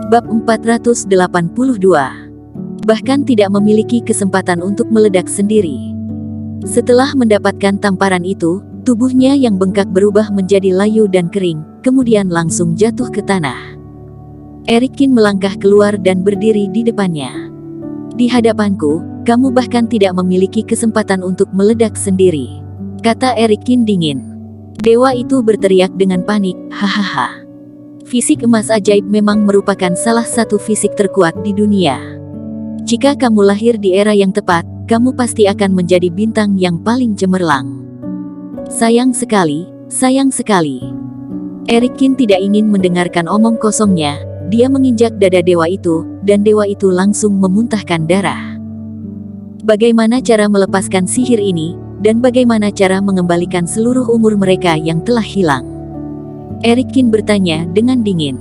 Bab 482. Bahkan tidak memiliki kesempatan untuk meledak sendiri. Setelah mendapatkan tamparan itu, tubuhnya yang bengkak berubah menjadi layu dan kering, kemudian langsung jatuh ke tanah. Erikin melangkah keluar dan berdiri di depannya. Di hadapanku, kamu bahkan tidak memiliki kesempatan untuk meledak sendiri, kata Erikin dingin. Dewa itu berteriak dengan panik, hahaha. Fisik emas ajaib memang merupakan salah satu fisik terkuat di dunia. Jika kamu lahir di era yang tepat, kamu pasti akan menjadi bintang yang paling cemerlang. Sayang sekali, sayang sekali. Erikin tidak ingin mendengarkan omong kosongnya. Dia menginjak dada dewa itu, dan dewa itu langsung memuntahkan darah. Bagaimana cara melepaskan sihir ini, dan bagaimana cara mengembalikan seluruh umur mereka yang telah hilang? Erikin bertanya dengan dingin.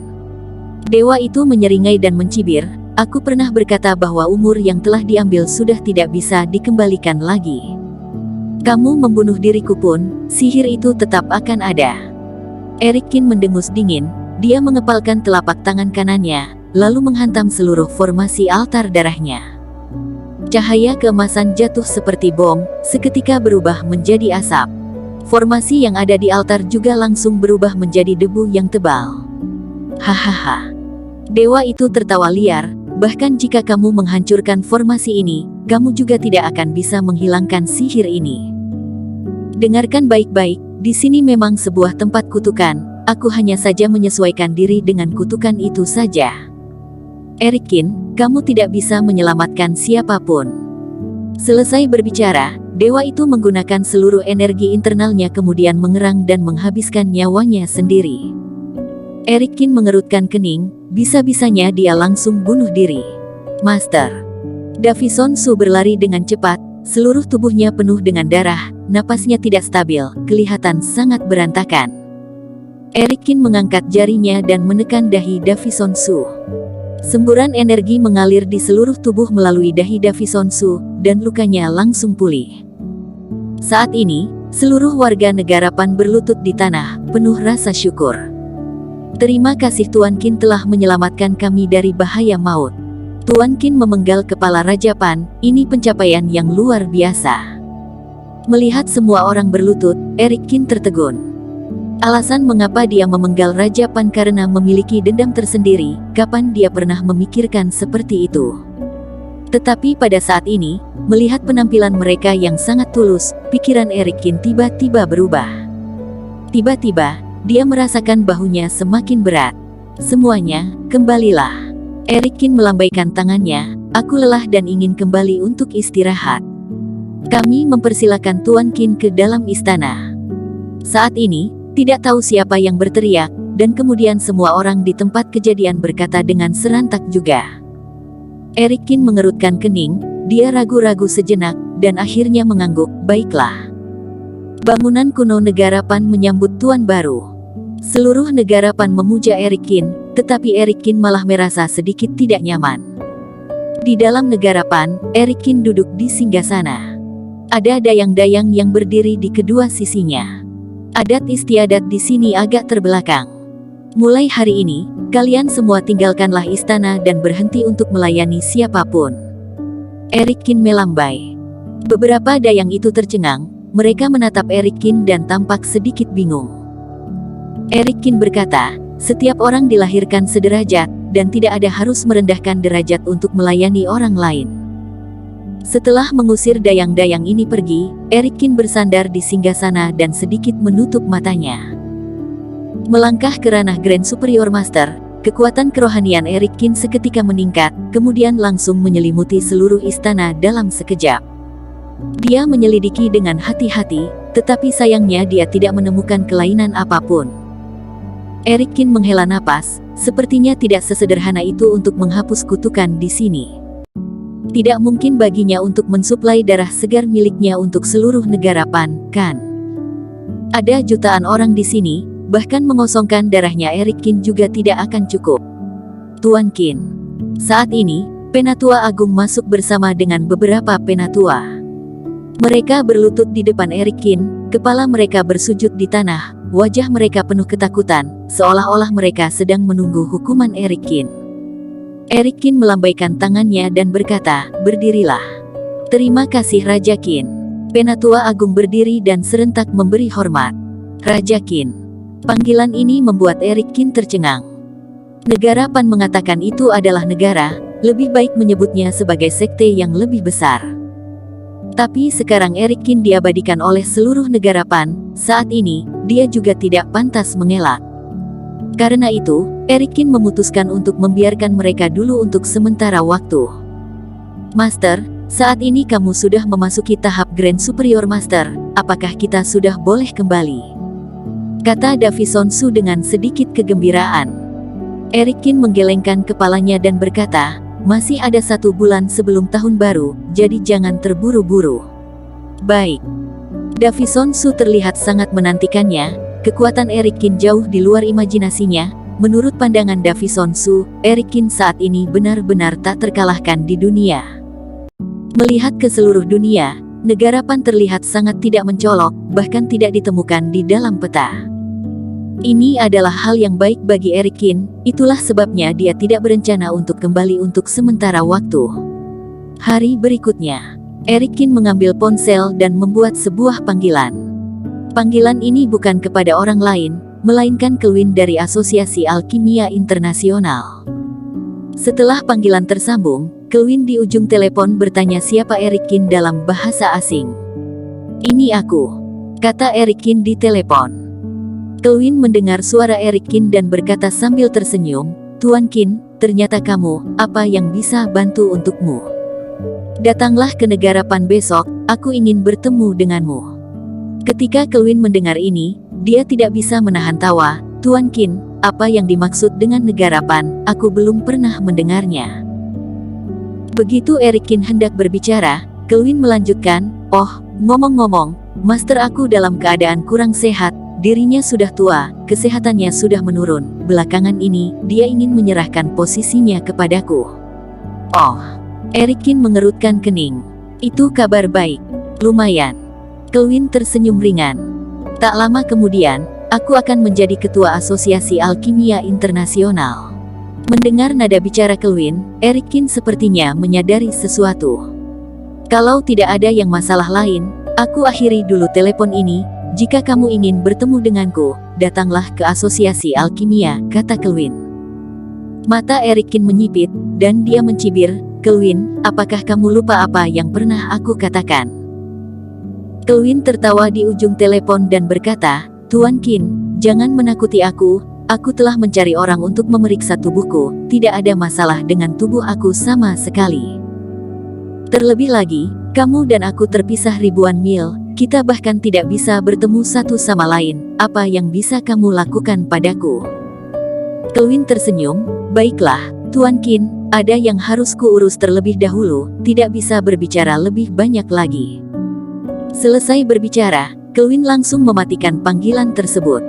Dewa itu menyeringai dan mencibir, aku pernah berkata bahwa umur yang telah diambil sudah tidak bisa dikembalikan lagi. Kamu membunuh diriku pun, sihir itu tetap akan ada. Erikin mendengus dingin, dia mengepalkan telapak tangan kanannya, lalu menghantam seluruh formasi altar darahnya. Cahaya keemasan jatuh seperti bom, seketika berubah menjadi asap. Formasi yang ada di altar juga langsung berubah menjadi debu yang tebal. Hahaha. Dewa itu tertawa liar, bahkan jika kamu menghancurkan formasi ini, kamu juga tidak akan bisa menghilangkan sihir ini. Dengarkan baik-baik, di sini memang sebuah tempat kutukan, aku hanya saja menyesuaikan diri dengan kutukan itu saja. Erikin, kamu tidak bisa menyelamatkan siapapun. Selesai berbicara, dewa itu menggunakan seluruh energi internalnya kemudian mengerang dan menghabiskan nyawanya sendiri. Erikin mengerutkan kening, bisa-bisanya dia langsung bunuh diri. Master. Davison Su berlari dengan cepat, seluruh tubuhnya penuh dengan darah, napasnya tidak stabil, kelihatan sangat berantakan. Erikin mengangkat jarinya dan menekan dahi Davison Su. Semburan energi mengalir di seluruh tubuh melalui dahi Davison Su, dan lukanya langsung pulih. Saat ini, seluruh warga negara Pan berlutut di tanah, penuh rasa syukur. Terima kasih Tuan Qin telah menyelamatkan kami dari bahaya maut. Tuan Qin memenggal kepala Raja Pan, ini pencapaian yang luar biasa. Melihat semua orang berlutut, Erikin tertegun. Alasan mengapa dia memenggal Raja Pan karena memiliki dendam tersendiri, kapan dia pernah memikirkan seperti itu. Tetapi pada saat ini, melihat penampilan mereka yang sangat tulus, pikiran Erikin tiba-tiba berubah. Tiba-tiba, dia merasakan bahunya semakin berat. Semuanya, kembalilah. Erikin melambaikan tangannya, aku lelah dan ingin kembali untuk istirahat. Kami mempersilakan Tuan Qin ke dalam istana. Saat ini, tidak tahu siapa yang berteriak, dan kemudian semua orang di tempat kejadian berkata dengan serentak juga. Erikin mengerutkan kening, dia ragu-ragu sejenak, dan akhirnya mengangguk, baiklah. Bangunan kuno negara Pan menyambut tuan baru. Seluruh negara Pan memuja Erikin, tetapi Erikin malah merasa sedikit tidak nyaman. Di dalam negara Pan, Erikin duduk di singgasana. Ada dayang-dayang yang berdiri di kedua sisinya. Adat istiadat di sini agak terbelakang. Mulai hari ini, kalian semua tinggalkanlah istana dan berhenti untuk melayani siapapun. Erikin melambai. Beberapa dayang itu tercengang, mereka menatap Erikin dan tampak sedikit bingung. Erikin berkata, setiap orang dilahirkan sederajat, dan tidak ada harus merendahkan derajat untuk melayani orang lain. Setelah mengusir dayang-dayang ini pergi, Erikin bersandar di singgasana dan sedikit menutup matanya. Melangkah ke ranah Grand Superior Master, kekuatan kerohanian Erikin seketika meningkat, kemudian langsung menyelimuti seluruh istana dalam sekejap. Dia menyelidiki dengan hati-hati, tetapi sayangnya dia tidak menemukan kelainan apapun. Erikin menghela napas, sepertinya tidak sesederhana itu untuk menghapus kutukan di sini. Tidak mungkin baginya untuk mensuplai darah segar miliknya untuk seluruh negara Pan, kan? Ada jutaan orang di sini, bahkan mengosongkan darahnya Erikin juga tidak akan cukup. Tuan Qin. Saat ini, Penatua Agung masuk bersama dengan beberapa penatua. Mereka berlutut di depan Erikin, kepala mereka bersujud di tanah, wajah mereka penuh ketakutan, seolah-olah mereka sedang menunggu hukuman Erikin. Eric Qin melambaikan tangannya dan berkata, "Berdirilah." "Terima kasih Raja Qin." Penatua Agung berdiri dan serentak memberi hormat. "Raja Qin." Panggilan ini membuat Eric Qin tercengang. Negara Pan mengatakan itu adalah negara, lebih baik menyebutnya sebagai sekte yang lebih besar. Tapi sekarang Eric Qin diabadikan oleh seluruh negara Pan, saat ini, dia juga tidak pantas mengelak. Karena itu, Eric Qin memutuskan untuk membiarkan mereka dulu untuk sementara waktu. "Master, saat ini kamu sudah memasuki tahap Grand Superior Master, apakah kita sudah boleh kembali?" kata Davison Su dengan sedikit kegembiraan. Eric Qin menggelengkan kepalanya dan berkata, "Masih ada 1 bulan sebelum tahun baru, jadi jangan terburu-buru." "Baik." Davison Su terlihat sangat menantikannya. Kekuatan Eric Qin jauh di luar imajinasinya. Menurut pandangan Davison Su, Eric Qin saat ini benar-benar tak terkalahkan di dunia. Melihat ke seluruh dunia, negara Pan terlihat sangat tidak mencolok, bahkan tidak ditemukan di dalam peta. Ini adalah hal yang baik bagi Eric Qin, itulah sebabnya dia tidak berencana untuk kembali untuk sementara waktu. Hari berikutnya, Eric Qin mengambil ponsel dan membuat sebuah panggilan. Panggilan ini bukan kepada orang lain, melainkan Kelvin dari Asosiasi Alkimia Internasional. Setelah panggilan tersambung, Kelvin di ujung telepon bertanya siapa Eric Qin dalam bahasa asing. "Ini aku," kata Eric Qin di telepon. Kelvin mendengar suara Eric Qin dan berkata sambil tersenyum, "Tuan Qin, ternyata kamu, apa yang bisa bantu untukmu? Datanglah ke negara Pan besok, aku ingin bertemu denganmu." Ketika Kelvin mendengar ini, dia tidak bisa menahan tawa. "Tuan Qin, apa yang dimaksud dengan negara Pan? Aku belum pernah mendengarnya." Begitu Eric Qin hendak berbicara, Kelvin melanjutkan, "Oh, ngomong-ngomong, Master aku dalam keadaan kurang sehat. Dirinya sudah tua, kesehatannya sudah menurun. Belakangan ini, dia ingin menyerahkan posisinya kepadaku." "Oh." Eric Qin mengerutkan kening. "Itu kabar baik. Lumayan." Kelvin tersenyum ringan. "Tak lama kemudian, aku akan menjadi ketua Asosiasi Alkimia Internasional." Mendengar nada bicara Kelvin, Eric Qin sepertinya menyadari sesuatu. "Kalau tidak ada yang masalah lain, aku akhiri dulu telepon ini. Jika kamu ingin bertemu denganku, datanglah ke Asosiasi Alkimia," kata Kelvin. Mata Eric Qin menyipit, dan dia mencibir, "Kelvin, apakah kamu lupa apa yang pernah aku katakan?" Kelvin tertawa di ujung telepon dan berkata, "Tuan Qin, jangan menakuti aku telah mencari orang untuk memeriksa tubuhku, tidak ada masalah dengan tubuh aku sama sekali. Terlebih lagi, kamu dan aku terpisah ribuan mil, kita bahkan tidak bisa bertemu satu sama lain, apa yang bisa kamu lakukan padaku?" Kelvin tersenyum, "Baiklah, Tuan Qin, ada yang harus kuurus terlebih dahulu, tidak bisa berbicara lebih banyak lagi." Selesai berbicara, Kelvin langsung mematikan panggilan tersebut.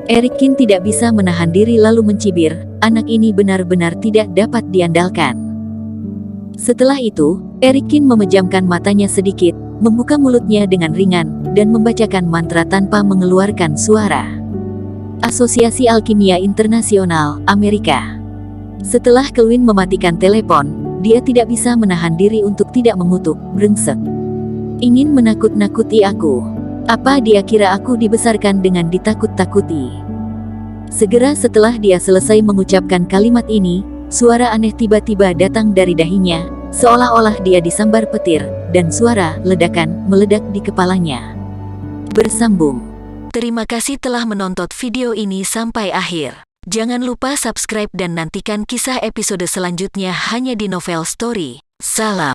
Eric Qin tidak bisa menahan diri lalu mencibir, anak ini benar-benar tidak dapat diandalkan. Setelah itu, Eric Qin memejamkan matanya sedikit, membuka mulutnya dengan ringan, dan membacakan mantra tanpa mengeluarkan suara. Asosiasi Alkimia Internasional, Amerika. Setelah Kelvin mematikan telepon, dia tidak bisa menahan diri untuk tidak mengutuk, "Brengsek. Ingin menakut-nakuti aku. Apa dia kira aku dibesarkan dengan ditakut-takuti?" Segera setelah dia selesai mengucapkan kalimat ini, suara aneh tiba-tiba datang dari dahinya, seolah-olah dia disambar petir, dan suara ledakan meledak di kepalanya. Bersambung. Terima kasih telah menonton video ini sampai akhir. Jangan lupa subscribe dan nantikan kisah episode selanjutnya hanya di Novel Story. Salam.